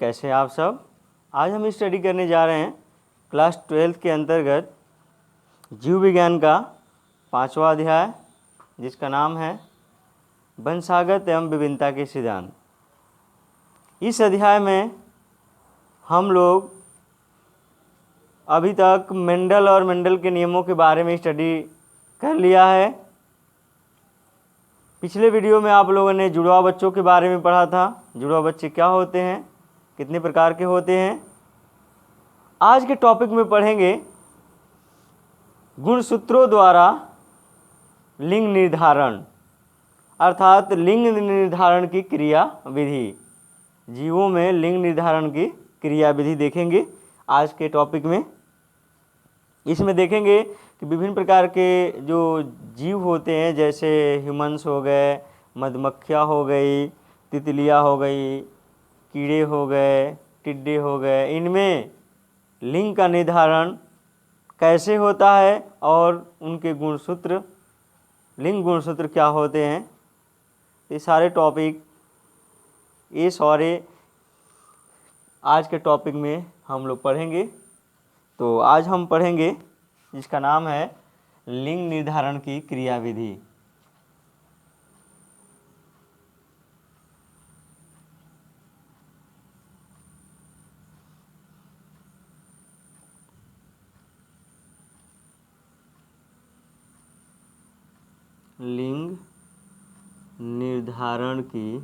कैसे आप सब। आज हम स्टडी करने जा रहे हैं क्लास 12 के अंतर्गत जीव विज्ञान का 5वां अध्याय, जिसका नाम है वंशागत एवं विभिन्नता के सिद्धांत। इस अध्याय में हम लोग अभी तक मेंडल और मेंडल के नियमों के बारे में स्टडी कर लिया है। पिछले वीडियो में आप लोगों ने जुड़वा बच्चों के बारे में पढ़ा था। जुड़वा बच्चे क्या होते हैं, कितने प्रकार के होते हैं। आज के टॉपिक में पढ़ेंगे गुणसूत्रों द्वारा लिंग निर्धारण, अर्थात लिंग निर्धारण की क्रिया विधि। जीवों में लिंग निर्धारण की क्रिया विधि देखेंगे आज के टॉपिक में। इसमें देखेंगे कि विभिन्न प्रकार के जो जीव होते हैं, जैसे ह्यूमन्स हो गए, मधुमक्खियाँ हो गई, तितलियाँ हो गई, कीड़े हो गए, टिड्डे हो गए, इनमें लिंग का निर्धारण कैसे होता है और उनके गुणसूत्र, लिंग गुणसूत्र क्या होते हैं। ये सारे टॉपिक आज के टॉपिक में हम लोग पढ़ेंगे। तो आज हम पढ़ेंगे जिसका नाम है लिंग निर्धारण की क्रिया विधि। लिंग निर्धारण की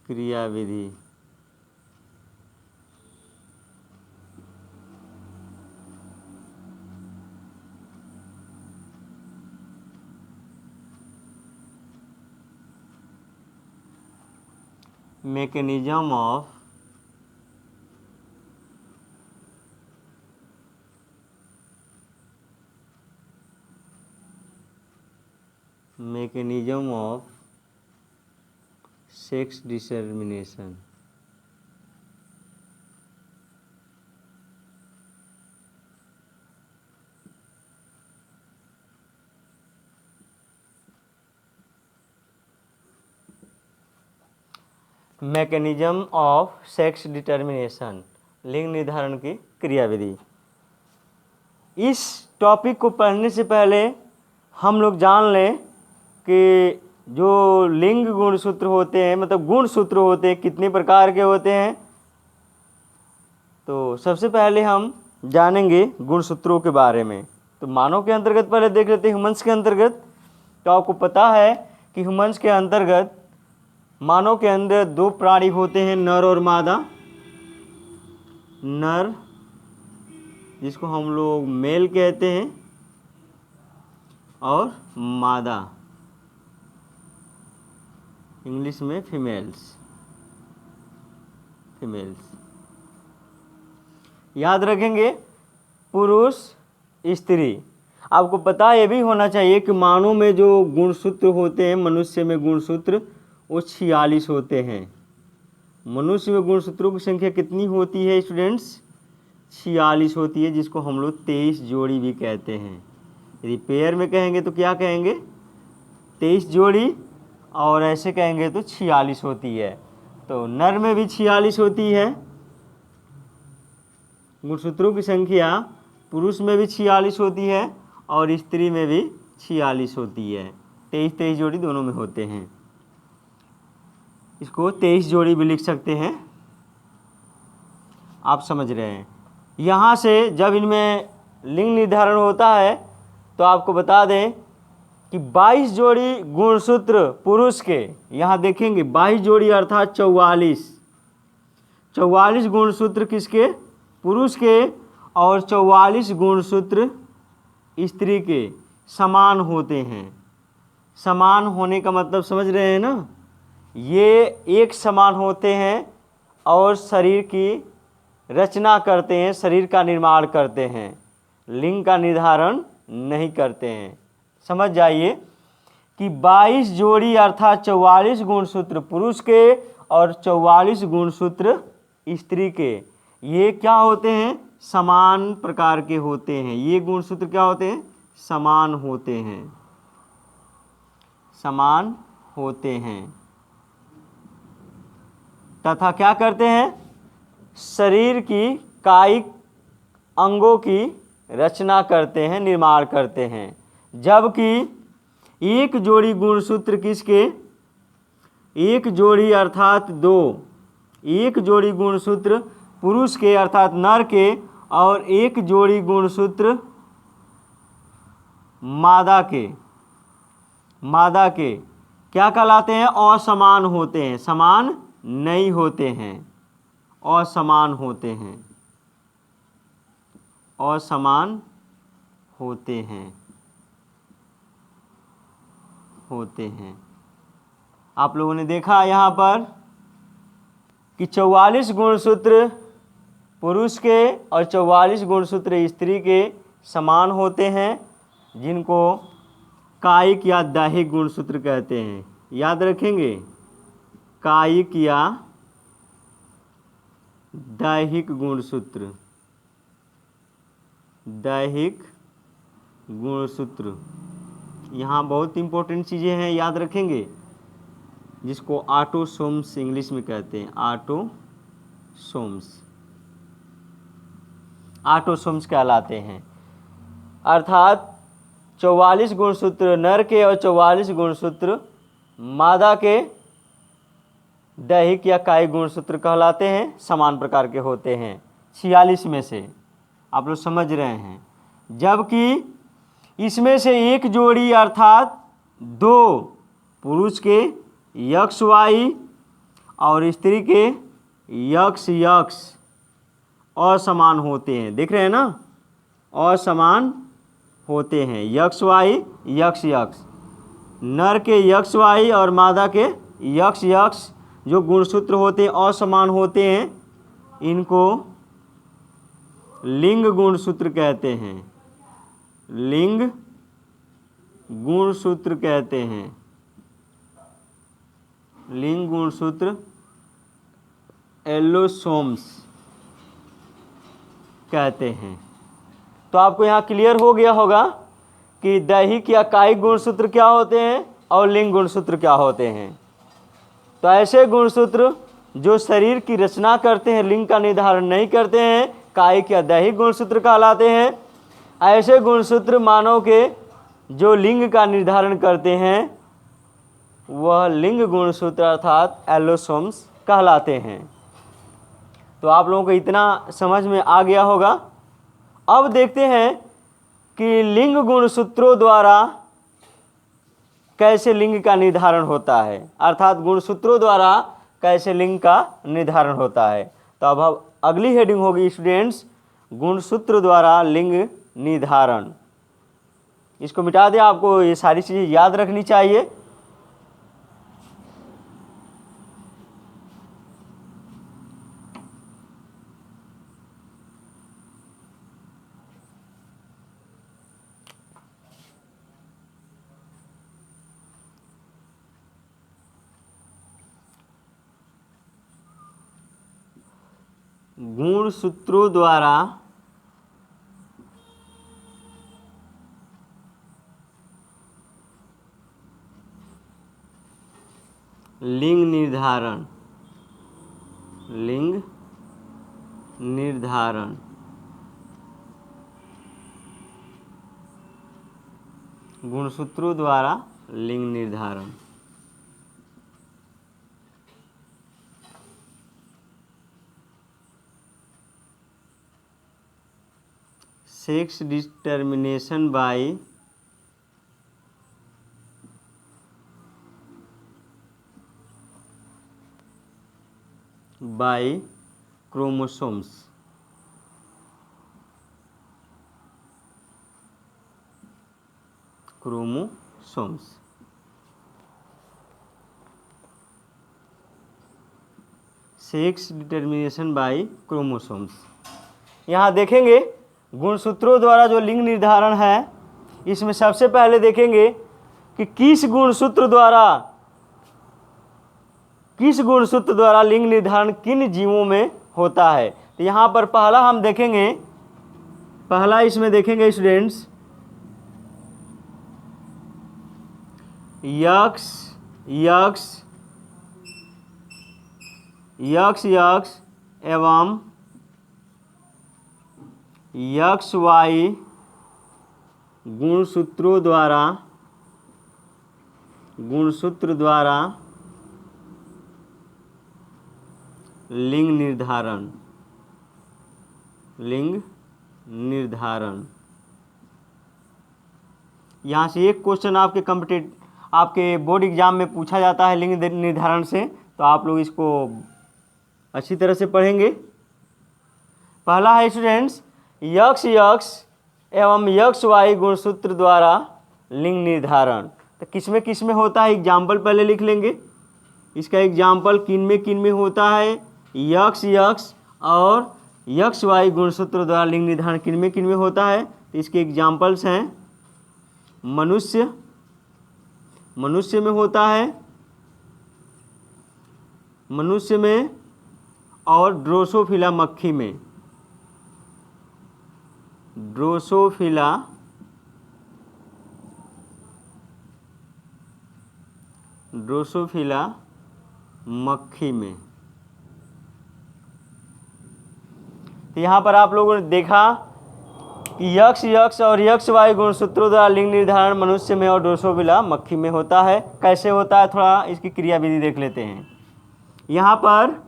क्रिया विधि। mechanism of sex determination। Mechanism of sex determination, लिंग निर्धारण की क्रिया विधि। इस टॉपिक को पढ़ने से पहले हम लोग जान लें कि जो लिंग गुणसूत्र होते हैं, मतलब गुणसूत्र होते हैं, कितने प्रकार के होते हैं। तो सबसे पहले हम जानेंगे गुणसूत्रों के बारे में। तो मानव के अंतर्गत पहले देख लेते हैं ह्यूमन्स के अंतर्गत। तो आपको पता है कि ह्यूमन्स के अंतर्गत मानव के अंदर दो प्राणी होते हैं, नर और मादा। नर जिसको हम लोग मेल कहते हैं और मादा इंग्लिश में फीमेल्स। याद रखेंगे पुरुष स्त्री। आपको पता ये भी होना चाहिए कि मानव में जो गुणसूत्र होते हैं, मनुष्य में गुणसूत्र वो 46 होते हैं। मनुष्य में गुणसूत्रों की संख्या कितनी होती है स्टूडेंट्स? 46 होती है, जिसको हम लोग 23 जोड़ी भी कहते हैं। यदि पेयर में कहेंगे तो क्या कहेंगे? 23 जोड़ी, और ऐसे कहेंगे तो 46 होती है। तो नर में भी 46 होती है गुणसूत्रों की संख्या, पुरुष में भी 46 होती है और स्त्री में भी 46 होती है। 23 जोड़ी दोनों में होते हैं। इसको 23 जोड़ी भी लिख सकते हैं, आप समझ रहे हैं। यहाँ से जब इनमें लिंग निर्धारण होता है तो आपको बता दें कि 22 जोड़ी गुणसूत्र पुरुष के, यहाँ देखेंगे 22 जोड़ी अर्थात 44 गुणसूत्र किसके? पुरुष के, और 44 गुणसूत्र स्त्री के समान होते हैं। समान होने का मतलब समझ रहे हैं ना? ये एक समान होते हैं और शरीर की रचना करते हैं, शरीर का निर्माण करते हैं, लिंग का निर्धारण नहीं करते हैं। समझ जाइए कि 22 जोड़ी अर्थात 44 गुणसूत्र पुरुष के और 44 गुणसूत्र स्त्री के, ये क्या होते हैं? समान प्रकार के होते हैं। ये गुणसूत्र क्या होते हैं? समान होते हैं, समान होते हैं। तथा क्या करते हैं? शरीर की कायिक अंगों की रचना करते हैं, निर्माण करते हैं। जबकि एक जोड़ी गुणसूत्र किसके? एक जोड़ी अर्थात दो, एक जोड़ी गुणसूत्र पुरुष के अर्थात नर के और एक जोड़ी गुणसूत्र मादा के क्या कहलाते हैं? असमान होते हैं, समान नहीं होते हैं, असमान होते हैं, असमान होते हैं। आप लोगों ने देखा यहाँ पर कि 44 गुणसूत्र पुरुष के और 44 गुणसूत्र स्त्री के समान होते हैं, जिनको कायिक या दैहिक गुणसूत्र कहते हैं। याद रखेंगे, कायिक या दैहिक गुणसूत्र, दैहिक गुणसूत्र। यहाँ बहुत इंपॉर्टेंट चीज़ें हैं, याद रखेंगे, जिसको ऑटोसोम्स इंग्लिश में कहते हैं। ऑटोसोम्स कहलाते हैं। अर्थात 44 गुणसूत्र नर के और 44 गुणसूत्र मादा के दैहिक या कायिक गुणसूत्र कहलाते हैं, समान प्रकार के होते हैं 46 में से। आप लोग समझ रहे हैं। जबकि इसमें से एक जोड़ी अर्थात दो पुरुष के XY और स्त्री के XX असमान होते हैं। देख रहे हैं ना, असमान होते हैं। XY XX, नर के XY और मादा के XX जो गुणसूत्र होते हैं असमान होते हैं, इनको लिंग गुणसूत्र कहते हैं। लिंग गुणसूत्र कहते हैं। लिंग गुणसूत्र एलोसोम्स कहते हैं। तो आपको यहाँ क्लियर हो गया होगा कि दैहिक या कायिक गुणसूत्र क्या होते हैं और लिंग गुणसूत्र क्या होते हैं। तो ऐसे गुणसूत्र जो शरीर की रचना करते हैं, लिंग का निर्धारण नहीं करते हैं, कायिक या दैहिक गुणसूत्र कहलाते हैं। ऐसे गुणसूत्र मानव के जो लिंग का निर्धारण करते हैं, वह लिंग गुणसूत्र अर्थात एलोसोम्स कहलाते हैं। तो आप लोगों को इतना समझ में आ गया होगा। अब देखते हैं कि लिंग गुणसूत्रों द्वारा कैसे लिंग का निर्धारण होता है, अर्थात गुणसूत्रों द्वारा कैसे लिंग का निर्धारण होता है। तो अब अगली हेडिंग होगी स्टूडेंट्स, गुणसूत्र द्वारा लिंग निर्धारण। इसको मिटा दें, आपको ये सारी चीज़ें याद रखनी चाहिए। गुणसूत्रों द्वारा लिंग निर्धारण, लिंग निर्धारण। गुणसूत्रों द्वारा लिंग निर्धारण। Sex determination by chromosomes. Chromosomes sex determination by chromosomes. यहाँ देखेंगे गुणसूत्रों द्वारा जो लिंग निर्धारण है, इसमें सबसे पहले देखेंगे कि किस गुणसूत्र द्वारा लिंग निर्धारण किन जीवों में होता है। तो यहाँ पर पहला हम देखेंगे पहला इसमें देखेंगे students, x x x x एवं यक्स वाई गुणसूत्र द्वारा लिंग निर्धारण। यहाँ से एक क्वेश्चन आपके बोर्ड एग्जाम में पूछा जाता है लिंग निर्धारण से, तो आप लोग इसको अच्छी तरह से पढ़ेंगे। पहला है स्टूडेंट्स, यक्स यक्स एवं यक्स वाई गुणसूत्र द्वारा लिंग निर्धारण। तो किस में होता है, एग्जाम्पल पहले लिख लेंगे। इसका एग्जाम्पल किन में होता है, यक्स यक्स और यक्स वाई गुणसूत्र द्वारा लिंग निर्धारण किन में होता है। तो इसके एग्जाम्पल्स हैं, मनुष्य में होता है, मनुष्य में और ड्रोसोफिला मक्खी में, ड्रोसोफिला मक्खी में। तो यहाँ पर आप लोगों ने देखा कि यक्स यक्स और यक्स वाई गुणसूत्रों द्वारा लिंग निर्धारण मनुष्य में और ड्रोसोफिला मक्खी में होता है। कैसे होता है, थोड़ा इसकी क्रियाविधि देख लेते हैं। यहाँ पर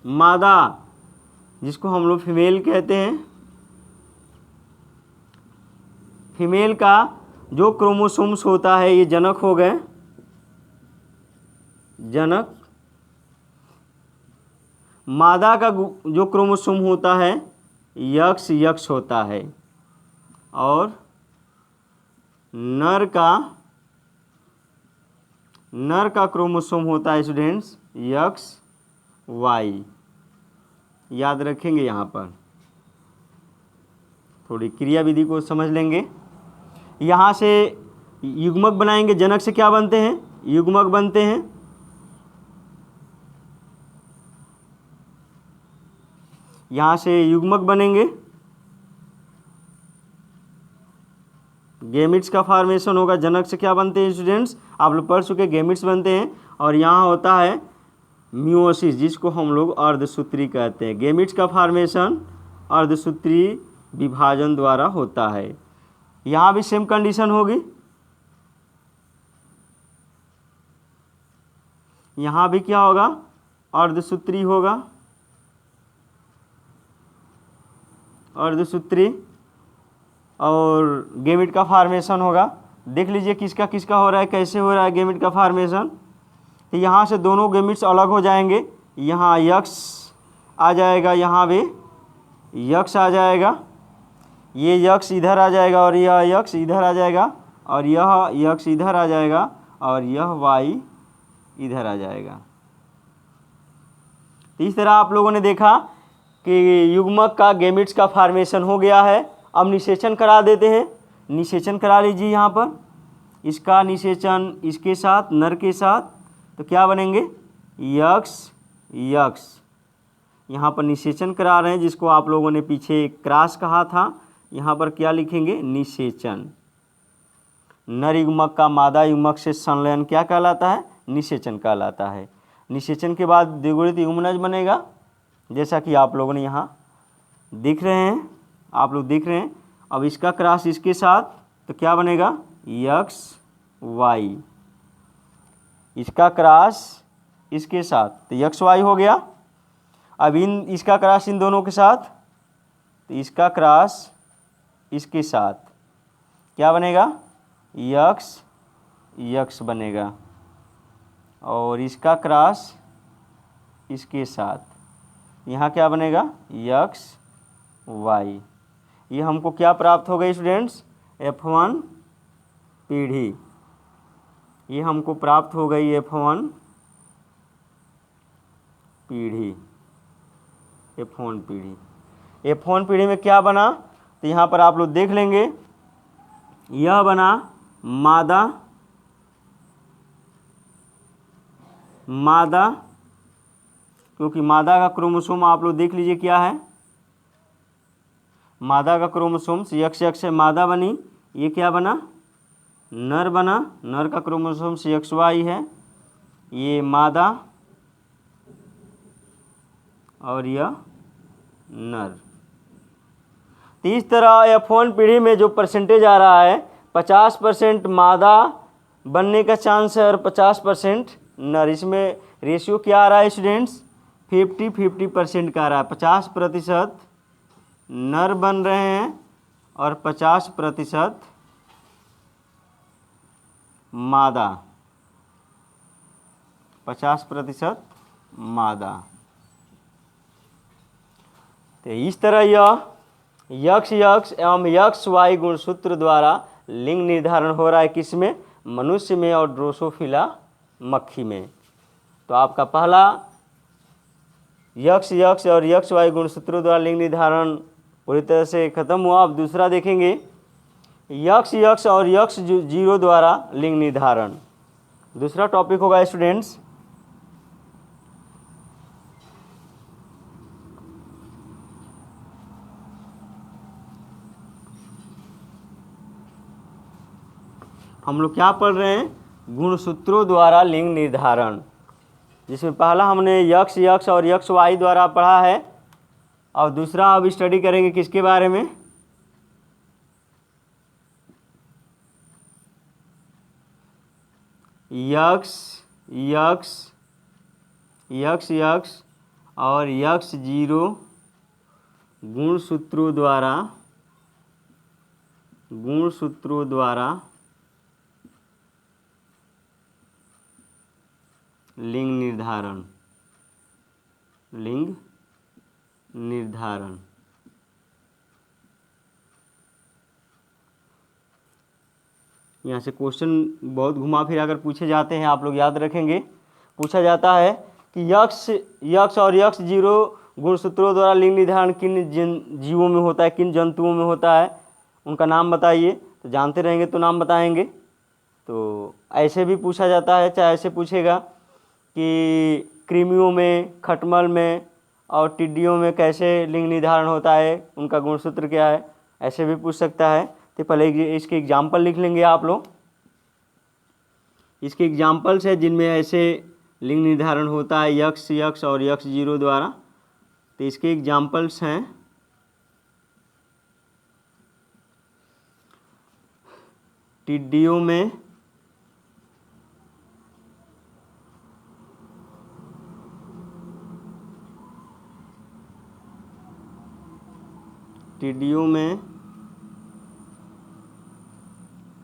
मादा जिसको हम लोग फीमेल कहते हैं, फीमेल का जो क्रोमोसोम्स होता है, ये जनक हो गए, जनक। मादा का जो क्रोमोसोम होता है यक्स यक्स होता है, और नर का क्रोमोसोम होता है स्टूडेंट्स यक्स वाई। याद रखेंगे, यहाँ पर थोड़ी क्रियाविधि को समझ लेंगे। यहाँ से युग्मक बनाएंगे, जनक से क्या बनते हैं, युग्मक बनते हैं। यहाँ से युग्मक बनेंगे, गैमिट्स का फॉर्मेशन होगा। जनक से क्या बनते हैं स्टूडेंट्स, आप लोग पढ़ चुके, गैमिट्स बनते हैं। और यहाँ होता है मियोसिस, जिसको हम लोग अर्धसूत्री कहते हैं। गैमिट्स का फॉर्मेशन अर्धसूत्री विभाजन द्वारा होता है। यहाँ भी सेम कंडीशन होगी, यहाँ भी क्या होगा, अर्धसूत्री होगा, अर्धसूत्री, और गैमेट का फॉर्मेशन होगा। देख लीजिए किसका किसका हो रहा है, कैसे हो रहा है गैमेट का फॉर्मेशन। तो यहाँ से दोनों गैमेट्स अलग हो जाएंगे, यहाँ यक्स आ जाएगा, यहाँ भी यक्स आ जाएगा, ये यक्स इधर आ जाएगा और यह यक्स इधर आ जाएगा, और यह यक्स इधर आ जाएगा, और यह वाई इधर आ जाएगा। तो इस तरह आप लोगों ने देखा कि युग्मक का गैमेट्स का फॉर्मेशन हो गया है। अब निषेचन करा देते हैं, निषेचन करा लीजिए। यहाँ पर इसका निषेचन इसके साथ, नर के साथ, तो क्या बनेंगे, यक्स यक्स। यहाँ पर निषेचन करा रहे हैं, जिसको आप लोगों ने पीछे क्रॉस कहा था, यहाँ पर क्या लिखेंगे, निषेचन। नर युग्मक का मादा युग्मक से संलयन क्या कहलाता है, निषेचन कहलाता है। निषेचन के बाद द्विगुणित युग्मनज बनेगा, जैसा कि आप लोगों ने यहाँ दिख रहे हैं, आप लोग दिख रहे हैं। अब इसका क्रॉस इसके साथ, तो क्या बनेगा, यक्स वाई। इसका क्रॉस इसके साथ, तो यक्स वाई हो गया। अब इसका क्रॉस इन दोनों के साथ, तो इसका क्रॉस इसके साथ क्या बनेगा, यक्स यक्स बनेगा। और इसका क्रॉस इसके साथ, यहाँ क्या बनेगा, यक्स वाई। ये हमको क्या प्राप्त हो गई स्टूडेंट्स, F1 पीढ़ी। ये हमको प्राप्त हो गई F1 पीढ़ी, F1 पीढ़ी। F1 पीढ़ी में क्या बना, तो यहाँ पर आप लोग देख लेंगे, यह बना मादा, क्योंकि मादा का क्रोमोसोम आप लोग देख लीजिए क्या है, मादा का क्रोमोसोम्स यक्स यक्स है, मादा बनी, ये क्या बना, नर बना, नर का क्रोमोसोम्स यक्स वाई है, ये मादा और यह नर। तो इस तरह F1 पीढ़ी में जो परसेंटेज आ रहा है 50% मादा बनने का चांस है और 50% नर। इसमें रेशियो क्या आ रहा है स्टूडेंट्स, 50-50% का आ रहा है। 50% नर बन रहे हैं और 50% मादा, 50% मादा। तो इस तरह यह यक्स यक्स एवं यक्स वाई गुणसूत्र द्वारा लिंग निर्धारण हो रहा है किसमें, मनुष्य में और ड्रोसोफिला मक्खी में। तो आपका पहला यक्स यक्स और यक्स वाई गुणसूत्रों द्वारा लिंग निर्धारण पूरी तरह से खत्म हुआ। अब दूसरा देखेंगे यक्स यक्स और यक्स जीरो द्वारा लिंग निर्धारण। दूसरा टॉपिक होगा स्टूडेंट्स हम लोग क्या पढ़ रहे हैं, गुणसूत्रों द्वारा लिंग निर्धारण, जिसमें पहला हमने यक्स यक्स और यक्स वाई द्वारा पढ़ा है और दूसरा अब स्टडी करेंगे किसके बारे में, यक्स यक्स यक्स यक्स और यक्स जीरो गुणसूत्रों द्वारा लिंग निर्धारण। यहाँ से क्वेश्चन बहुत घुमा फिरा कर पूछे जाते हैं, आप लोग याद रखेंगे। पूछा जाता है कि यक्स और यक्स जीरो गुणसूत्रों द्वारा लिंग निर्धारण किन जीवों में होता है, किन जंतुओं में होता है, उनका नाम बताइए। तो जानते रहेंगे तो नाम बताएंगे। तो ऐसे भी पूछा जाता है, चाहे ऐसे पूछेगा कि कृमियों में, खटमल में और टिड्डियों में कैसे लिंग निर्धारण होता है, उनका गुणसूत्र क्या है, ऐसे भी पूछ सकता है। तो पहले इसके एग्जाम्पल लिख लेंगे आप लोग। इसके एग्जाम्पल्स है जिनमें ऐसे लिंग निर्धारण होता है यक्स यक्स और यक्स जीरो द्वारा। तो इसके एग्जाम्पल्स हैं टिड्डियों में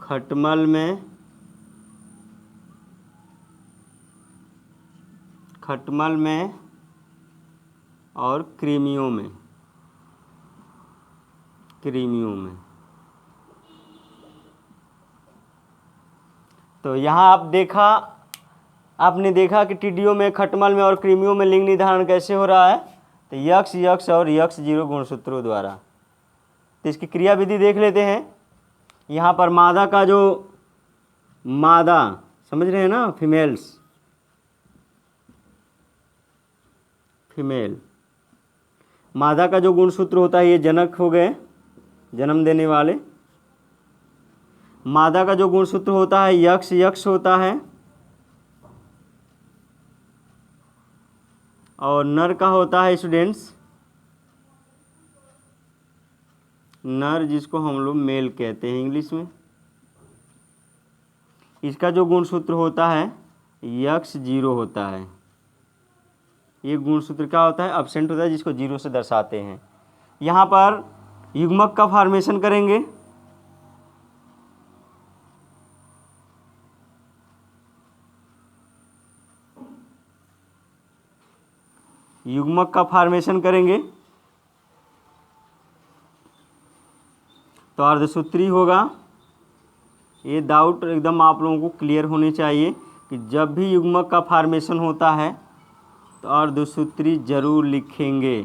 खटमल में और कृमियों में। तो यहाँ आपने देखा कि टिड्डियों में, खटमल में और कृमियों में लिंग निर्धारण कैसे हो रहा है, तो यक्स यक्स और यक्स जीरो गुणसूत्रों द्वारा। तो इसकी क्रिया विधि देख लेते हैं। यहाँ पर मादा का जो मादा समझ रहे हैं ना, फीमेल मादा का जो गुणसूत्र होता है, ये जनक हो गए, जन्म देने वाले। मादा का जो गुणसूत्र होता है यक्स यक्स होता है और नर का होता है स्टूडेंट्स नर, जिसको हम लोग मेल कहते हैं इंग्लिश में। इसका जो गुणसूत्र होता है यक्स जीरो होता है। ये गुणसूत्र क्या होता है, एब्सेंट होता है, जिसको जीरो से दर्शाते हैं। यहाँ पर युग्मक का फॉर्मेशन करेंगे। तो अर्धसूत्री होगा। ये डाउट एकदम आप लोगों को क्लियर होने चाहिए कि जब भी युग्मक का फॉर्मेशन होता है तो अर्धसूत्री जरूर लिखेंगे।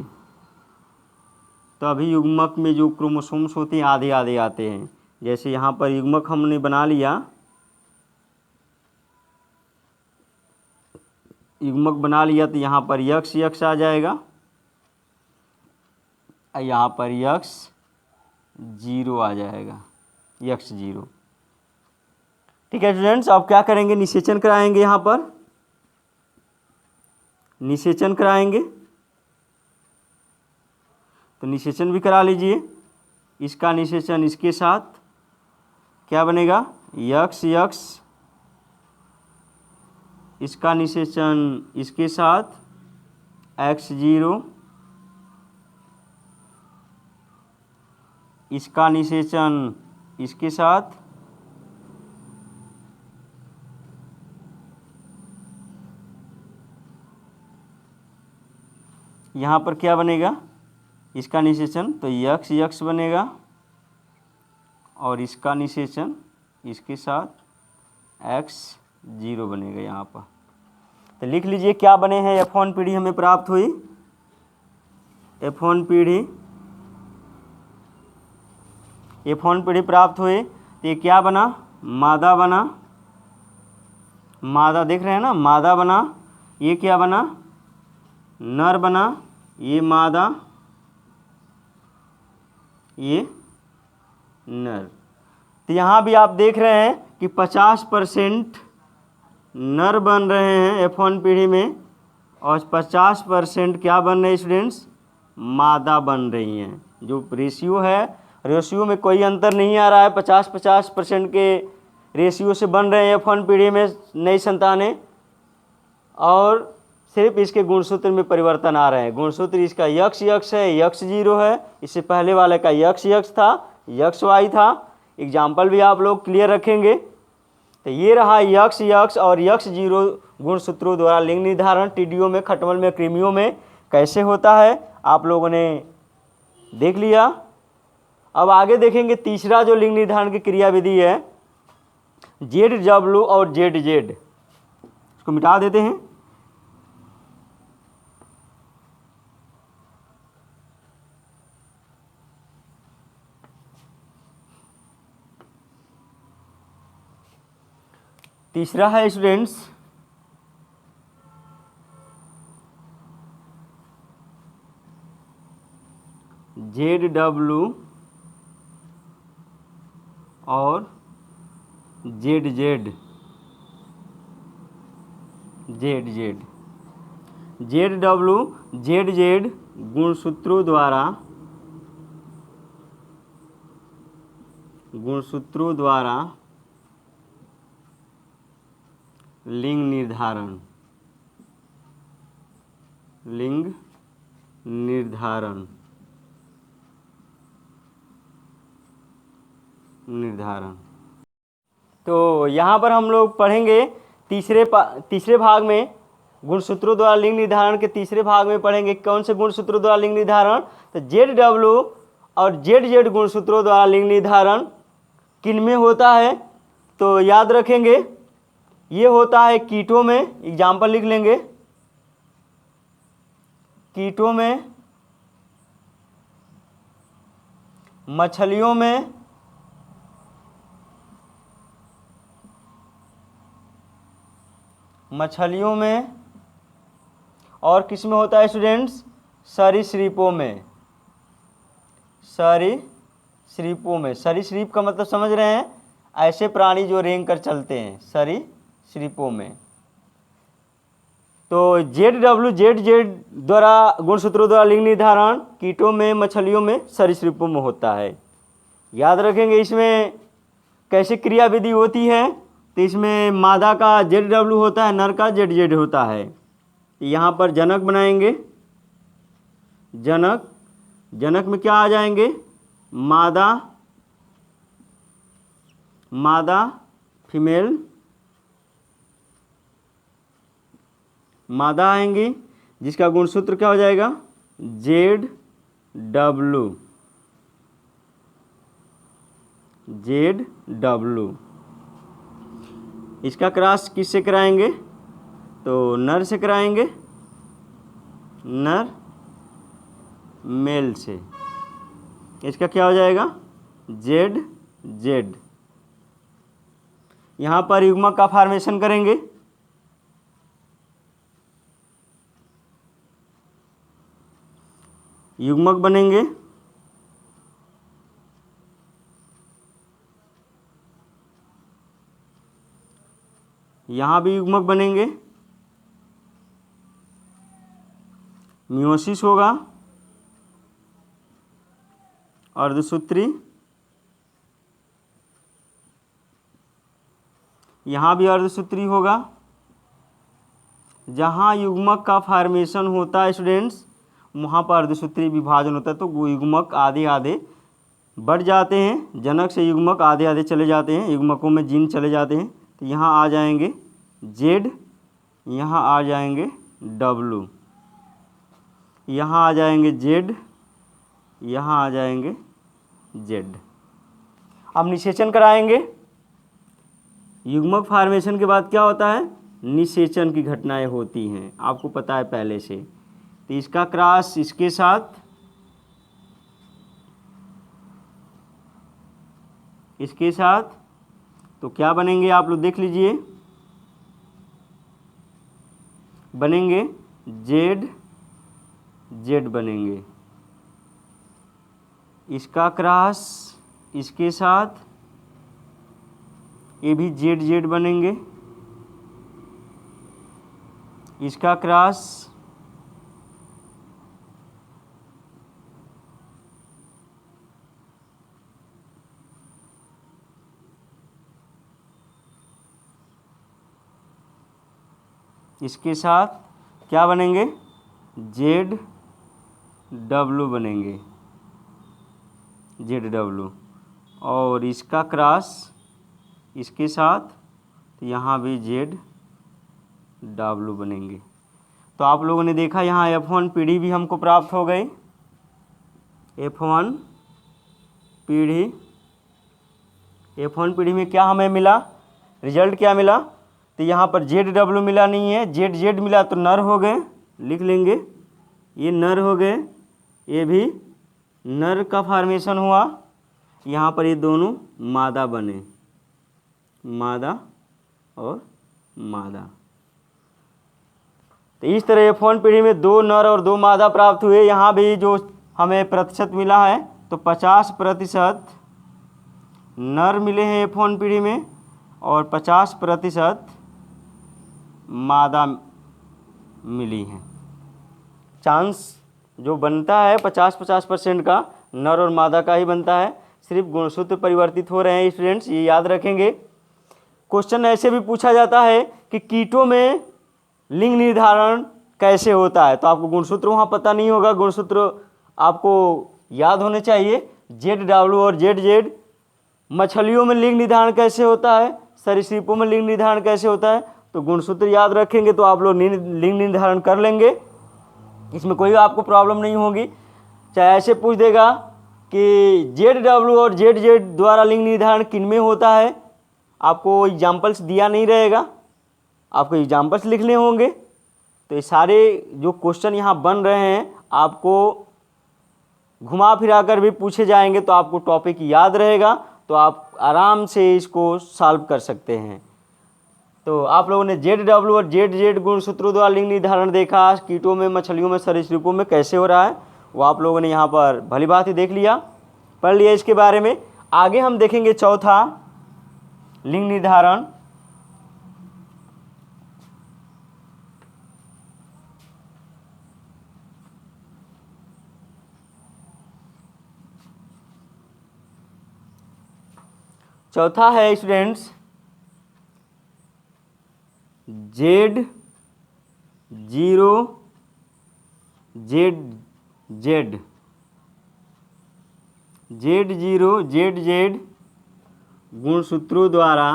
तो अभी युग्मक में जो क्रोमोसोम्स होते हैं आधे आधे आते हैं। जैसे यहाँ पर युग्मक हमने बना लिया, तो यहाँ पर यक्स यक्स आ जाएगा, यहाँ पर यक्स जीरो आ जाएगा, यक्स जीरो। ठीक है स्टूडेंट्स, अब क्या करेंगे, निषेचन कराएंगे, यहाँ पर निषेचन कराएंगे। तो निषेचन भी करा लीजिए। इसका निषेचन इसके साथ क्या बनेगा, यक्स यक्स, इसका निषेचन इसके साथ एक्स जीरो, इसका निषेचन इसके साथ यहाँ पर क्या बनेगा, इसका निषेचन तो यक्स यक्स बनेगा और इसका निषेचन इसके साथ एक्स जीरो बनेगा यहाँ पर। तो लिख लीजिए क्या बने हैं, F1 पीढ़ी हमें प्राप्त हुई, F1 पीढ़ी प्राप्त हुई। तो ये क्या बना, मादा बना, मादा देख रहे हैं ना, मादा बना। ये क्या बना, नर बना, ये मादा, ये नर। तो यहाँ भी आप देख रहे हैं कि 50% नर बन रहे हैं F1 पीढ़ी में और 50% क्या बन रहे हैं स्टूडेंट्स, मादा बन रही हैं। जो रेशियो है, रेशियो में कोई अंतर नहीं आ रहा है, 50-50% के रेशियो से बन रहे हैं F1 पीढ़ी में नई संतानें, और सिर्फ इसके गुणसूत्र में परिवर्तन आ रहे हैं। गुणसूत्र इसका यक्स यक्स है, यक्स जीरो है, इससे पहले वाले का यक्स यक्स था, यक्स वाई था। एग्जाम्पल भी आप लोग क्लियर रखेंगे। तो ये रहा यक्स यक्स और यक्स जीरो गुणसूत्रों द्वारा लिंग निर्धारण टिड्डियों में, खटमल में, कृमियों में कैसे होता है, आप लोगों ने देख लिया। अब आगे देखेंगे तीसरा जो लिंग निर्धारण की क्रिया विधि है, जेड डब्ल्यू और जेड जेड। इसको मिटा देते हैं। तीसरा है स्टूडेंट्स जेड डब्ल्यू और Z Z, Z Z, Z W Z Z गुणसूत्रों द्वारा लिंग निर्धारण, लिंग निर्धारण, निर्धारण। तो यहाँ पर हम लोग पढ़ेंगे तीसरे भाग में गुणसूत्रों द्वारा लिंग निर्धारण के तीसरे भाग में पढ़ेंगे कौन से गुणसूत्रों द्वारा लिंग निर्धारण। तो जेड डब्ल्यू और जेड जेड गुणसूत्रों द्वारा लिंग निर्धारण किन में होता है, तो याद रखेंगे ये होता है कीटों में। एग्जाम्पल लिख लेंगे, कीटों में, मछलियों में, मछलियों में, और किस में होता है स्टूडेंट्स, सरीसृपों में, सरीसृपों में। सरीसृप का मतलब समझ रहे हैं, ऐसे प्राणी जो रेंग कर चलते हैं, सरीसृपों में। तो जेड डब्ल्यू जेड जेड द्वारा गुणसूत्रों द्वारा लिंग निर्धारण कीटों में, मछलियों में, सरीसृपों में होता है। याद रखेंगे इसमें कैसे क्रिया विधि होती है। तो इसमें मादा का जेड डब्ल्यू होता है, नर का जेड जेड होता है। यहाँ पर जनक बनाएंगे, जनक, जनक में क्या आ जाएंगे, मादा, मादा फीमेल, मादा आएंगी जिसका गुणसूत्र क्या हो जाएगा, जेड डब्ल्यू, जेड डब्ल्यू। इसका क्रॉस किससे कराएंगे, तो नर से कराएंगे, नर मेल से। इसका क्या हो जाएगा, जेड जेड। यहाँ पर युग्मक का फॉर्मेशन करेंगे, युग्मक बनेंगे, यहाँ भी युग्मक बनेंगे, मियोसिस होगा, अर्धसूत्री, यहाँ भी अर्धसूत्री होगा। जहाँ युग्मक का फॉर्मेशन होता है स्टूडेंट्स, वहाँ पर अर्धसूत्री विभाजन होता है, तो वो युग्मक आधे आधे बढ़ जाते हैं, जनक से युग्मक आधे आधे चले जाते हैं, युग्मकों में जीन चले जाते हैं। तो यहाँ आ जाएंगे जेड, यहाँ आ जाएंगे डब्लू, यहाँ आ जाएंगे जेड, यहाँ आ जाएंगे जेड। अब निषेचन कराएंगे। युग्मक फॉर्मेशन के बाद क्या होता है, निषेचन की घटनाएं होती हैं, आपको पता है पहले से। तो इसका क्रॉस इसके साथ, इसके साथ, तो क्या बनेंगे आप लोग देख लीजिए, बनेंगे जेड जेड बनेंगे। इसका क्रॉस इसके साथ, ये भी जेड जेड बनेंगे। इसका क्रॉस इसके साथ क्या बनेंगे, जेड डब्लू बनेंगे, जेड डब्लू। और इसका क्रॉस इसके साथ, तो यहाँ भी जेड डब्लू बनेंगे। तो आप लोगों ने देखा यहाँ F1 पीढ़ी भी हमको प्राप्त हो गई, F1 पीढ़ी। F1 पीढ़ी में क्या हमें मिला, रिजल्ट क्या मिला, तो यहाँ पर जेड डब्लू मिला नहीं है, जेड जेड मिला, तो नर हो गए, लिख लेंगे, ये नर हो गए, ये भी नर का फॉर्मेशन हुआ। यहाँ पर ये दोनों मादा बने, मादा और मादा। तो इस तरह F1 पीढ़ी में 2 नर और 2 मादा प्राप्त हुए। यहाँ भी जो हमें प्रतिशत मिला है, तो 50% नर मिले हैं F1 पीढ़ी में और 50% मादा मिली हैं। चांस जो बनता है 50-50% का नर और मादा का ही बनता है, सिर्फ गुणसूत्र परिवर्तित हो रहे हैं स्टूडेंट्स, ये याद रखेंगे। क्वेश्चन ऐसे भी पूछा जाता है कि कीटों में लिंग निर्धारण कैसे होता है, तो आपको गुणसूत्र वहाँ पता नहीं होगा, गुणसूत्र आपको याद होने चाहिए, जेड डब्ल्यू और जेड जेड। मछलियों में लिंग निर्धारण कैसे होता है, सरीसृपों में लिंग निर्धारण कैसे होता है, तो गुणसूत्र याद रखेंगे तो आप लोग लिंग निर्धारण कर लेंगे, इसमें कोई आपको प्रॉब्लम नहीं होगी। चाहे ऐसे पूछ देगा कि जेड डब्ल्यू और जेड जेड द्वारा लिंग निर्धारण किन में होता है, आपको एग्जाम्पल्स दिया नहीं रहेगा, आपको एग्जाम्पल्स लिखने होंगे। तो ये सारे जो क्वेश्चन यहाँ बन रहे हैं आपको घुमा फिरा कर भी पूछे जाएंगे, तो आपको टॉपिक याद रहेगा, तो आप आराम से इसको सॉल्व कर सकते हैं। तो आप लोगों ने जेड डब्ल्यू और जेड जेड गुणसूत्रों द्वारा लिंग निर्धारण देखा, कीटों में, मछलियों में, सरीसृपों में कैसे हो रहा है, वो आप लोगों ने यहाँ पर भली बात ही देख लिया, पढ़ लिया इसके बारे में। आगे हम देखेंगे चौथा लिंग निर्धारण। चौथा है students Z 0 Z Z, Z 0 Z Z गुणसूत्रों द्वारा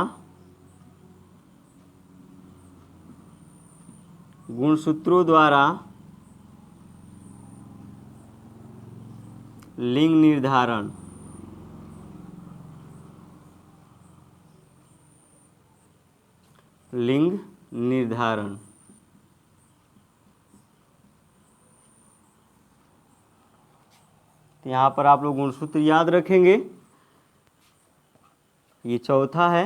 लिंग निर्धारण। लिंग निर्धारण तो यहाँ पर आप लोग गुणसूत्र याद रखेंगे, ये चौथा है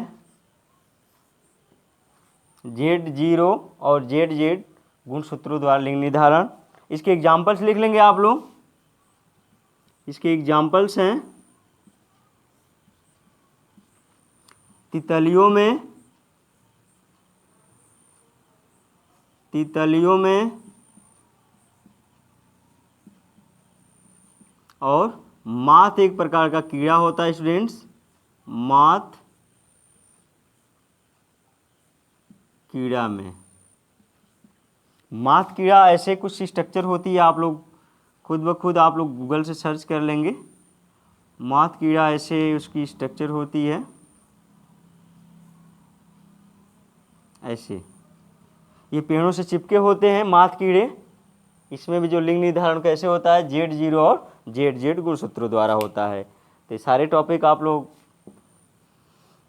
जेड 0 और जेड जेड गुणसूत्रों द्वारा लिंग निर्धारण। इसके एग्जाम्पल्स लिख लेंगे आप लोग, इसके एग्जाम्पल्स हैं तितलियों में तितलियों में और माथ एक प्रकार का कीड़ा होता है स्टूडेंट्स, माथ कीड़ा में। माथ कीड़ा ऐसे कुछ स्ट्रक्चर होती है, आप लोग खुद ब खुद आप लोग गूगल से सर्च कर लेंगे। माथ कीड़ा ऐसे उसकी स्ट्रक्चर होती है, ऐसे ये पेड़ों से चिपके होते हैं माथ कीड़े। इसमें भी जो लिंग निर्धारण कैसे होता है, Z0 और ZZ गुणसूत्रों द्वारा होता है। तो ये सारे टॉपिक आप लोग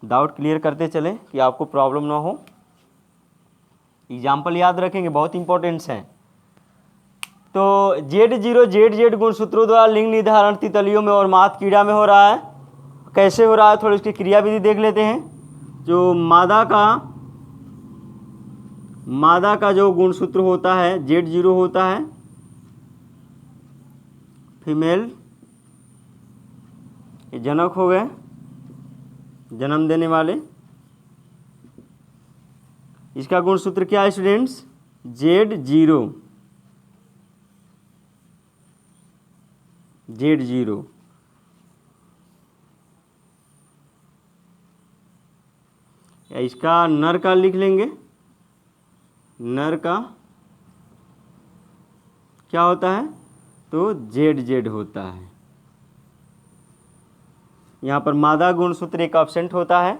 डाउट क्लियर करते चलें कि आपको प्रॉब्लम ना हो। एग्जाम्पल याद रखेंगे, बहुत इंपॉर्टेंट्स हैं। तो Z0 ZZ गुणसूत्रों द्वारा लिंग निर्धारण तितलियों में और माथ कीड़ा में हो रहा है। कैसे हो रहा है, थोड़ी उसकी क्रियाविधि देख लेते हैं। जो मादा का जो गुणसूत्र होता है Z0 होता है, फीमेल ये जनक हो गए, जन्म देने वाले। इसका गुणसूत्र क्या है स्टूडेंट्स, Z0 Z0। या इसका नर का लिख लेंगे, नर का क्या होता है, तो ZZ होता है। यहाँ पर मादा गुणसूत्र एक एब्सेंट होता है,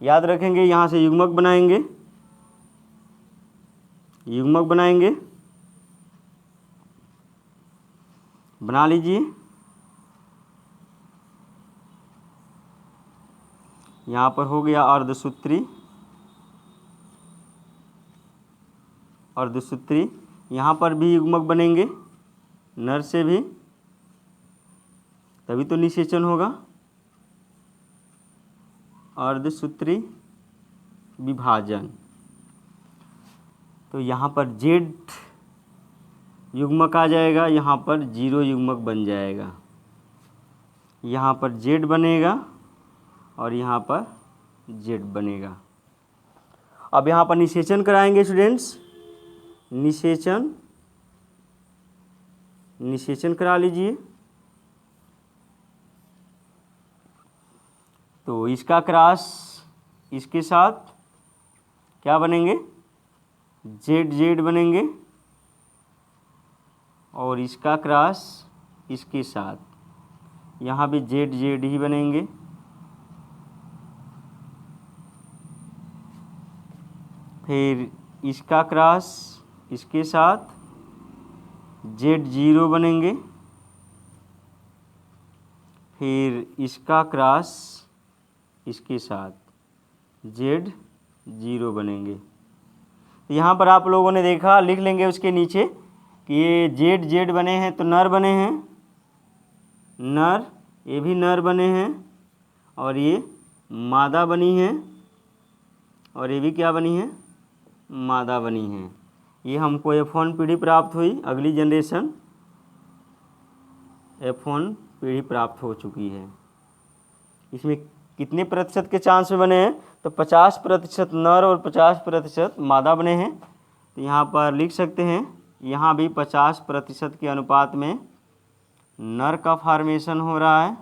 याद रखेंगे। यहाँ से युग्मक बनाएंगे, युग्मक बनाएंगे, बना लीजिए। यहाँ पर हो गया अर्धसूत्री, अर्धसूत्री। यहाँ पर भी युग्मक बनेंगे, नर से भी, तभी तो निषेचन होगा। अर्धसूत्री विभाजन, तो यहाँ पर Z युग्मक आ जाएगा, यहाँ पर 0 युग्मक बन जाएगा। यहाँ पर Z बनेगा और यहाँ पर Z बनेगा। अब यहाँ पर निषेचन कराएंगे स्टूडेंट्स, निषेचन करा लीजिए। तो इसका क्रॉस इसके साथ क्या बनेंगे, ZZ बनेंगे, और इसका क्रॉस इसके साथ यहाँ भी ZZ ही बनेंगे। फिर इसका क्रॉस इसके साथ Z0 बनेंगे। फिर इसका क्रॉस इसके साथ Z0 बनेंगे। तो यहाँ पर आप लोगों ने देखा, लिख लेंगे उसके नीचे कि ये ZZ बने हैं तो नर बने हैं, नर, ये भी नर बने हैं, और ये मादा बनी है, और ये भी क्या बनी है, मादा बनी है। ये हमको F1 पीढ़ी प्राप्त हुई, अगली जनरेशन F1 पीढ़ी प्राप्त हो चुकी है। इसमें कितने प्रतिशत के चांस में बने हैं, तो 50% नर और 50% मादा बने हैं। तो यहाँ पर लिख सकते हैं, यहाँ भी 50% के अनुपात में नर का फॉर्मेशन हो रहा है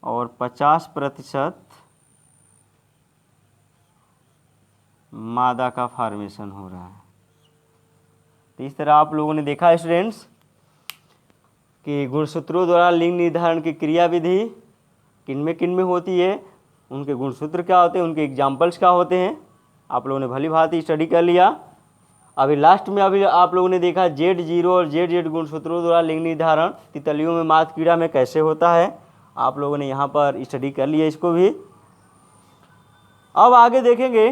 और 50% मादा का फॉर्मेशन हो रहा है। तो इस तरह आप लोगों ने देखा स्टूडेंट्स कि गुणसूत्रों द्वारा लिंग निर्धारण की क्रियाविधि किन में होती है, उनके गुणसूत्र क्या होते हैं, उनके एग्जाम्पल्स क्या होते हैं, आप लोगों ने भली भांति स्टडी कर लिया। अभी लास्ट में अभी आप लोगों ने देखा Z0 और ZZ गुणसूत्रों द्वारा लिंग निर्धारण तितलियों में माथ कीड़ा में कैसे होता है, आप लोगों ने यहाँ पर स्टडी कर लिया इसको भी। अब आगे देखेंगे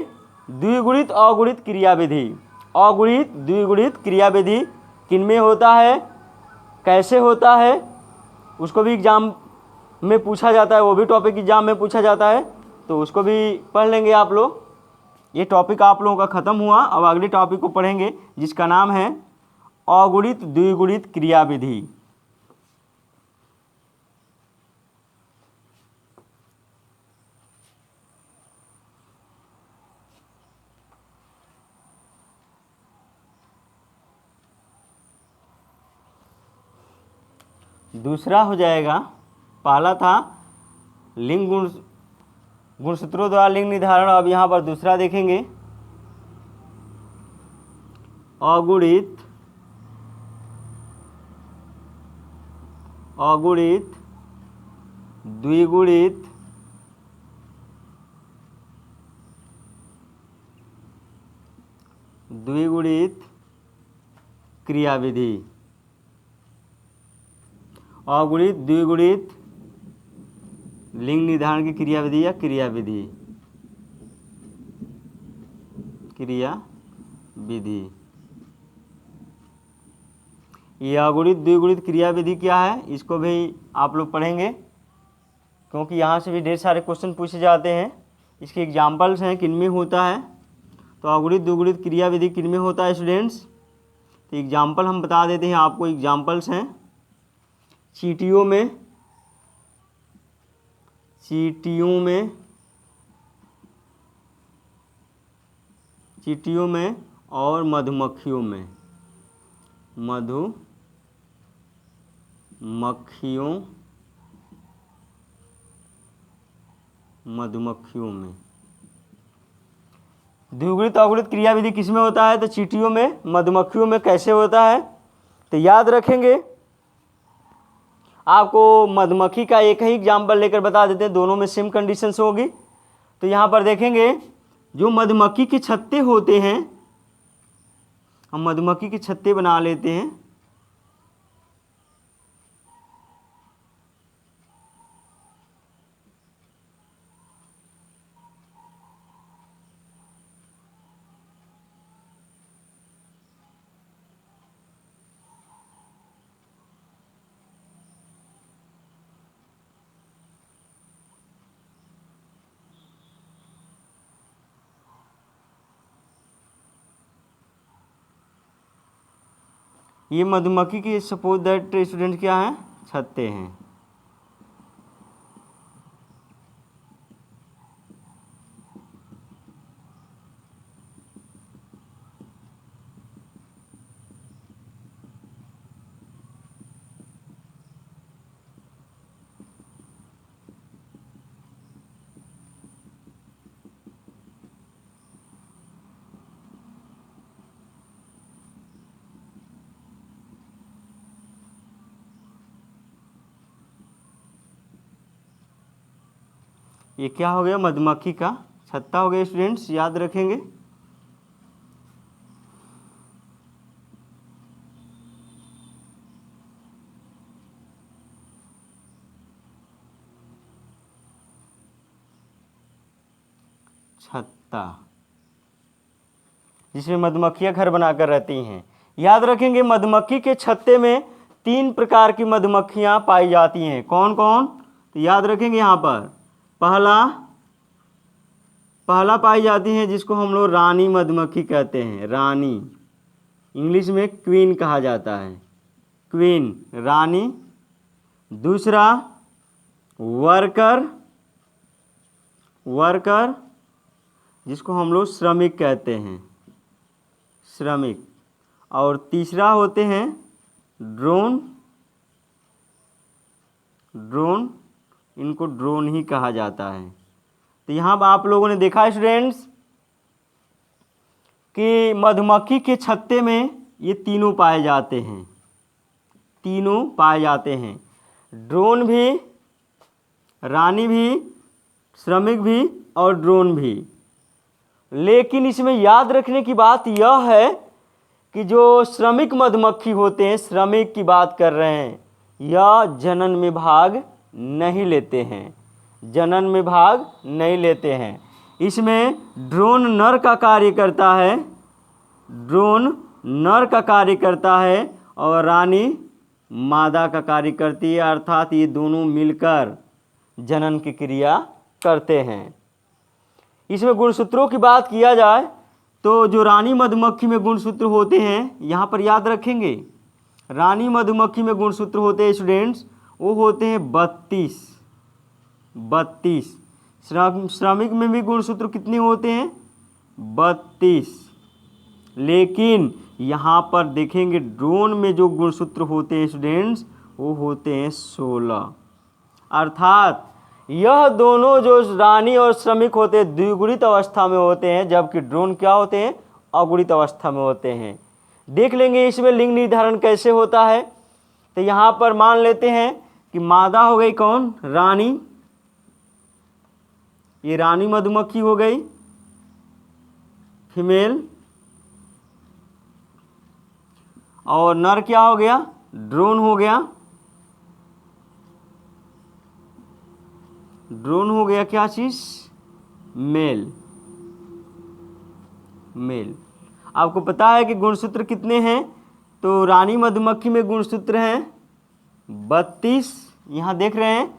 द्विगुणित अगुणित क्रियाविधि। अगुणित द्विगुणित क्रियाविधि किन में होता है, कैसे होता है, उसको भी एग्जाम में पूछा जाता है, वो भी टॉपिक एग्जाम में पूछा जाता है, तो उसको भी पढ़ लेंगे आप लोग। ये टॉपिक आप लोगों का ख़त्म हुआ। अब अगले टॉपिक को पढ़ेंगे जिसका नाम है अगुणित द्विगुणित क्रियाविधि। दूसरा हो जाएगा, पहला था लिंग गुणसूत्रों द्वारा लिंग निर्धारण, अब यहाँ पर दूसरा देखेंगे अगुणित द्विगुणित क्रियाविधि। अगुणित द्विगुणित लिंग निर्धारण की क्रियाविधि या क्रियाविधि ये अगुणित द्विगुणित क्रियाविधि क्या है, इसको भी आप लोग पढ़ेंगे, क्योंकि यहाँ से भी ढेर सारे क्वेश्चन पूछे जाते हैं। इसके एग्जाम्पल्स हैं किन में होता है, तो अगुणित द्विगुणित क्रियाविधि किन में होता है स्टूडेंट्स, तो एग्जाम्पल हम बता देते हैं आपको। एग्जाम्पल्स हैं चींटियों में और मधुमक्खियों में। मधुमक्खियों में द्विगुणित अगुणित क्रियाविधि किसमें होता है, तो चींटियों में, मधुमक्खियों में कैसे होता है, तो याद रखेंगे। आपको मधुमक्खी का एक ही एग्जाम्पल लेकर बता देते हैं, दोनों में सेम कंडीशंस होगी। तो यहाँ पर देखेंगे जो मधुमक्खी के छत्ते होते हैं, हम मधुमक्खी के छत्ते बना लेते हैं, ये मधुमक्खी की सपोज दैट स्टूडेंट क्या है, छत्ते हैं। ये क्या हो गया, मधुमक्खी का छत्ता हो गया स्टूडेंट्स, याद रखेंगे। छत्ता जिसमें मधुमक्खियां घर बनाकर रहती हैं। याद रखेंगे मधुमक्खी के छत्ते में 3 प्रकार की मधुमक्खियां पाई जाती हैं। कौन कौन, तो याद रखेंगे यहाँ पर पहला पाई जाती है जिसको हम लोग रानी मधुमक्खी कहते हैं, रानी, इंग्लिश में क्वीन कहा जाता है, क्वीन रानी। दूसरा वर्कर जिसको हम लोग श्रमिक कहते हैं, श्रमिक। और तीसरा होते हैं ड्रोन, इनको ड्रोन ही कहा जाता है। तो यहाँ पर आप लोगों ने देखा स्टूडेंट्स कि मधुमक्खी के छत्ते में ये तीनों पाए जाते हैं, ड्रोन भी, रानी भी, श्रमिक भी और ड्रोन भी। लेकिन इसमें याद रखने की बात यह है कि जो श्रमिक मधुमक्खी होते हैं, श्रमिक की बात कर रहे हैं, यह जनन में भाग नहीं लेते हैं, इसमें ड्रोन नर का कार्य करता है और रानी मादा का कार्य करती है, अर्थात ये दोनों मिलकर जनन की क्रिया करते हैं। इसमें गुणसूत्रों की बात किया जाए तो जो रानी मधुमक्खी में गुणसूत्र होते हैं, यहाँ पर याद रखेंगे रानी मधुमक्खी में गुणसूत्र होते हैं स्टूडेंट्स, वो होते हैं 32। श्रमिक में भी गुणसूत्र कितने होते हैं, 32। लेकिन यहाँ पर देखेंगे ड्रोन में जो गुणसूत्र होते हैं स्टूडेंट्स वो होते हैं 16। अर्थात यह दोनों जो रानी और श्रमिक होते हैं द्विगुणित अवस्था में होते हैं, जबकि ड्रोन क्या होते हैं, अगुणित अवस्था में होते हैं। देख लेंगे इसमें लिंग निर्धारण कैसे होता है। तो यहाँ पर मान लेते हैं कि मादा हो गई कौन, रानी, ये रानी मधुमक्खी हो गई फीमेल, और नर क्या हो गया, ड्रोन हो गया। ड्रोन हो गया क्या चीज, मेल। मेल। आपको पता है कि गुणसूत्र कितने हैं, तो रानी मधुमक्खी में गुणसूत्र हैं 32, यहाँ देख रहे हैं,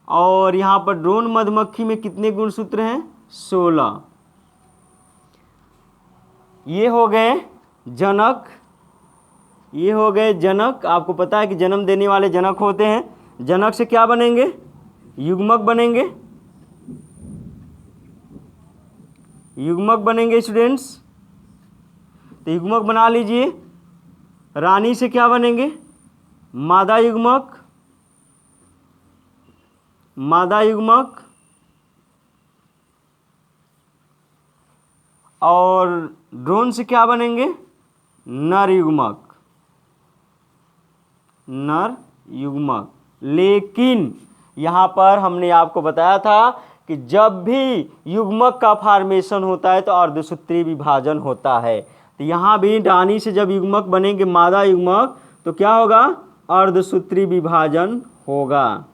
और यहाँ पर ड्रोन मधुमक्खी में कितने गुणसूत्र हैं, 16। ये हो गए जनक, ये हो गए जनक। आपको पता है कि जन्म देने वाले जनक होते हैं। जनक से क्या बनेंगे, युग्मक बनेंगे, युग्मक बनेंगे स्टूडेंट्स। तो युग्मक बना लीजिए। रानी से क्या बनेंगे, मादा युग्मक, मादा युग्मक, और ड्रोन से क्या बनेंगे, नर युग्मक, नर युग्मक। लेकिन यहाँ पर हमने आपको बताया था कि जब भी युग्मक का फॉर्मेशन होता है तो अर्धसूत्री विभाजन होता है। तो यहाँ भी रानी से जब युग्मक बनेंगे मादा युग्मक तो क्या होगा, अर्धसूत्री विभाजन होगा,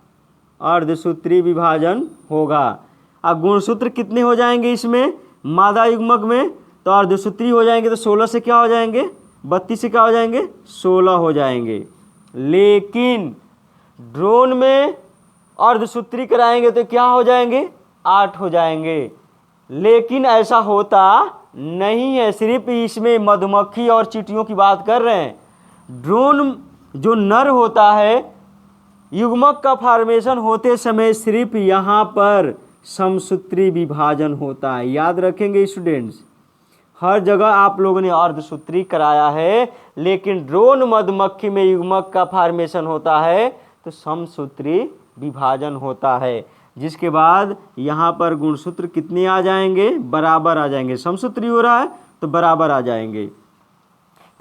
अर्धसूत्री विभाजन होगा। अब गुणसूत्र कितने हो जाएंगे इसमें, मादा युग्मक में, तो अर्धसूत्री हो जाएंगे, तो 16 से क्या हो जाएंगे, 32 से क्या हो जाएंगे, 16 हो जाएंगे। लेकिन ड्रोन में अर्धसूत्री कराएंगे तो क्या हो जाएंगे, 8 हो जाएंगे। लेकिन ऐसा होता नहीं है, सिर्फ इसमें मधुमक्खी और चींटियों की बात कर रहे हैं। ड्रोन जो नर होता है, युग्मक का फॉर्मेशन होते समय सिर्फ यहाँ पर समसूत्री विभाजन होता है। याद रखेंगे स्टूडेंट्स, हर जगह आप लोगों ने अर्धसूत्री कराया है, लेकिन ड्रोन मधुमक्खी में युग्मक का फॉर्मेशन होता है तो समसूत्री विभाजन होता है, जिसके बाद यहाँ पर गुणसूत्र कितने आ जाएंगे, बराबर आ जाएंगे। समसूत्री हो रहा है तो बराबर आ जाएंगे।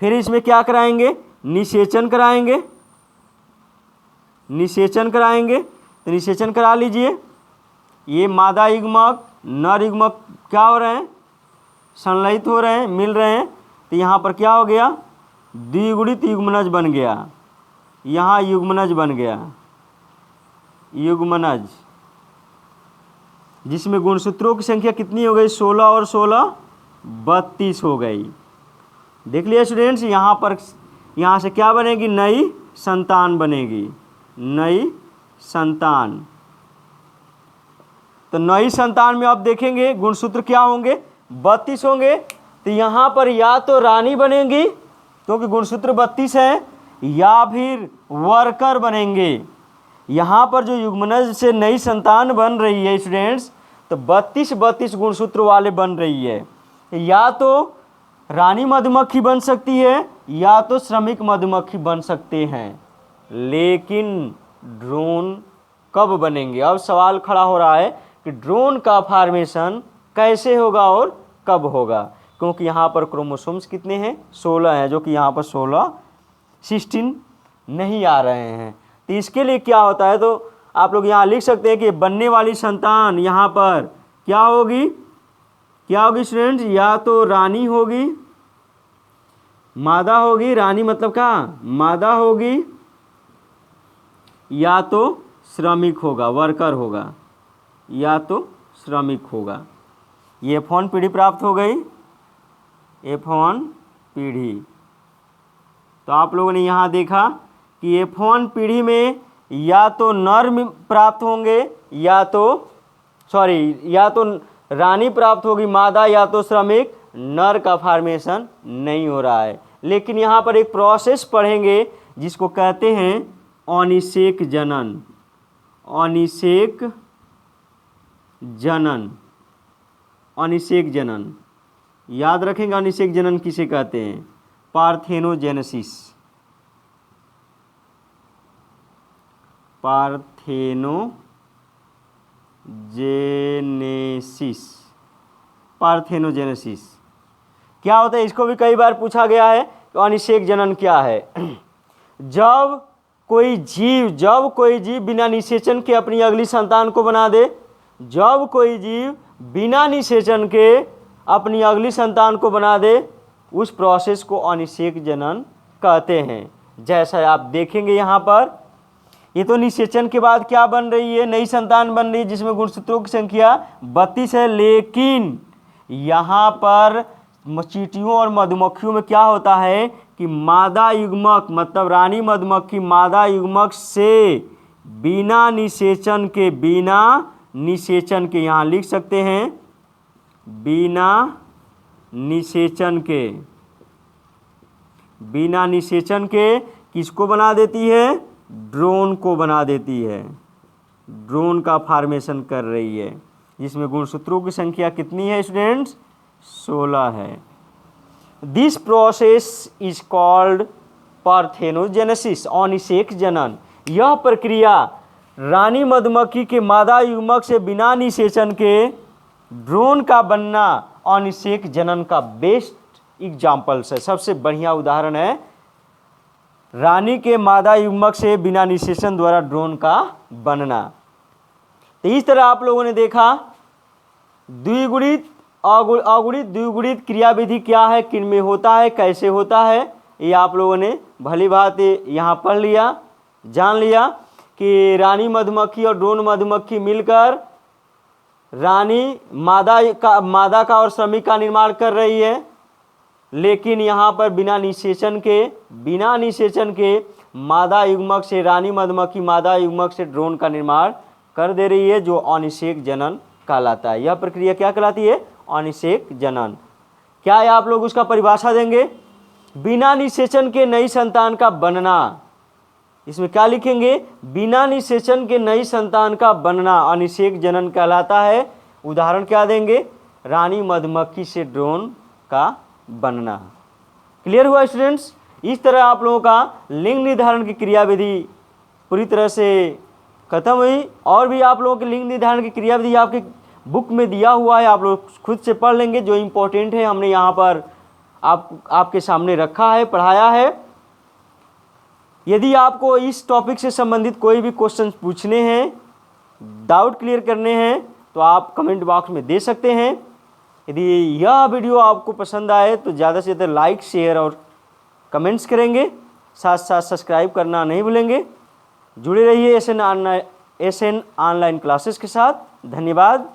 फिर इसमें क्या कराएंगे, निषेचन कराएंगे, निषेचन कराएंगे। तो निषेचन करा लीजिए। ये मादा युग्मक नर युग्मक क्या हो रहे हैं, संलयित हो रहे हैं, मिल रहे हैं। तो यहाँ पर क्या हो गया, द्विगुणित युग्मनज बन गया, यहाँ युग्मनज बन गया, युग्मनज, जिसमें गुणसूत्रों की संख्या कितनी हो गई, 16 और 16 32 हो गई। देख लिया स्टूडेंट्स, यहाँ पर यहाँ से क्या बनेगी, नई संतान बनेगी, नई संतान। तो नई संतान में आप देखेंगे गुणसूत्र क्या होंगे, 32 होंगे। तो यहाँ पर या तो रानी बनेंगी क्योंकि गुणसूत्र 32 है, या फिर वर्कर बनेंगे। यहाँ पर जो युग्मनज से नई संतान बन रही है स्टूडेंट्स, तो 32 गुणसूत्र वाले बन रही है। या तो रानी मधुमक्खी बन सकती है या तो श्रमिक मधुमक्खी बन सकते हैं। लेकिन ड्रोन कब बनेंगे, अब सवाल खड़ा हो रहा है कि ड्रोन का फॉर्मेशन कैसे होगा और कब होगा, क्योंकि यहाँ पर क्रोमोसोम्स कितने हैं, 16 हैं, जो कि यहाँ पर 16 16 नहीं आ रहे हैं। तो इसके लिए क्या होता है, तो आप लोग यहाँ लिख सकते हैं कि बनने वाली संतान यहाँ पर क्या होगी, क्या होगी स्टूडेंट्स, या तो रानी होगी, मादा होगी, रानी मतलब क्या, मादा होगी, या तो श्रमिक होगा, वर्कर होगा, या तो श्रमिक होगा। ये F1 पीढ़ी प्राप्त हो गई, F1 पीढ़ी। तो आप लोगों ने यहाँ देखा कि F1 पीढ़ी में या तो नर प्राप्त होंगे या तो रानी प्राप्त होगी मादा, या तो श्रमिक। नर का फॉर्मेशन नहीं हो रहा है। लेकिन यहाँ पर एक प्रोसेस पढ़ेंगे जिसको कहते हैं अनिषेक जनन, अनिषेक जनन, अनिषेक जनन। याद रखेंगे अनिषेक जनन किसे कहते हैं, पार्थेनोजेनेसिस। पार्थेनोजेनेसिस। पार्थेनोजेनेसिस क्या होता है, इसको भी कई बार पूछा गया है कि अनिषेक जनन क्या है। जब कोई जीव बिना निषेचन के अपनी अगली संतान को बना दे, जब कोई जीव बिना निषेचन के अपनी अगली संतान को बना दे, उस प्रोसेस को अनिषेक जनन कहते हैं। जैसा आप देखेंगे यहाँ पर, ये तो निषेचन के बाद क्या बन रही है, नई संतान बन रही है जिसमें गुणसूत्रों की संख्या 32 है। लेकिन यहाँ पर चींटियों और मधुमक्खियों में क्या होता है कि मादा युग्मक, मतलब रानी मधुमक्खी मादा युग्मक से बिना निषेचन के यहाँ लिख सकते हैं, बिना निषेचन के किसको बना देती है, ड्रोन को बना देती है। ड्रोन का फॉर्मेशन कर रही है, जिसमें गुणसूत्रों की संख्या कितनी है स्टूडेंट्स, 16 है। This process is called parthenogenesis, अनिषेक जनन। यह प्रक्रिया रानी मधुमक्खी के मादा युग्मक से बिना निषेचन के ड्रोन का बनना अनिषेक जनन का बेस्ट एग्जाम्पल्स है, सबसे बढ़िया उदाहरण है रानी के मादा युग्मक से बिना निषेचन द्वारा ड्रोन का बनना। तो इस तरह आप लोगों ने देखा द्विगुणित अगुणित द्विगुणित क्रियाविधि क्या है, किन में होता है, कैसे होता है, ये आप लोगों ने भली बात यहाँ पढ़ लिया, जान लिया कि रानी मधुमक्खी और ड्रोन मधुमक्खी मिलकर रानी मादा का और श्रमिक का निर्माण कर रही है। लेकिन यहाँ पर बिना निषेचन के मादा युग्मक से रानी मधुमक्खी मादा युग्मक से ड्रोन का निर्माण कर दे रही है, जो अनिषेक जनन कहलाता है। यह प्रक्रिया क्या कहलाती है, अनिषेक जनन। क्या है, आप लोग उसका परिभाषा देंगे, बिना निषेचन के नई संतान का बनना। इसमें क्या लिखेंगे, बिना निषेचन के नई संतान का बनना अनिषेक जनन कहलाता है। उदाहरण क्या देंगे, रानी मधुमक्खी से ड्रोन का बनना। क्लियर हुआ स्टूडेंट्स। इस तरह आप लोगों का लिंग निर्धारण की क्रियाविधि पूरी तरह से खत्म हुई। और भी आप लोगों के लिंग निर्धारण की क्रियाविधि आपके बुक में दिया हुआ है, आप लोग खुद से पढ़ लेंगे। जो इम्पोर्टेंट है हमने यहाँ पर आपके सामने रखा है, पढ़ाया है। यदि आपको इस टॉपिक से संबंधित कोई भी क्वेश्चन पूछने हैं, डाउट क्लियर करने हैं, तो आप कमेंट बॉक्स में दे सकते हैं। यदि यह वीडियो आपको पसंद आए तो ज़्यादा से ज़्यादा लाइक, शेयर और कमेंट्स करेंगे। साथ साथ सब्सक्राइब करना नहीं भूलेंगे। जुड़े रहिए एसएन ऑनलाइन क्लासेस के साथ। धन्यवाद।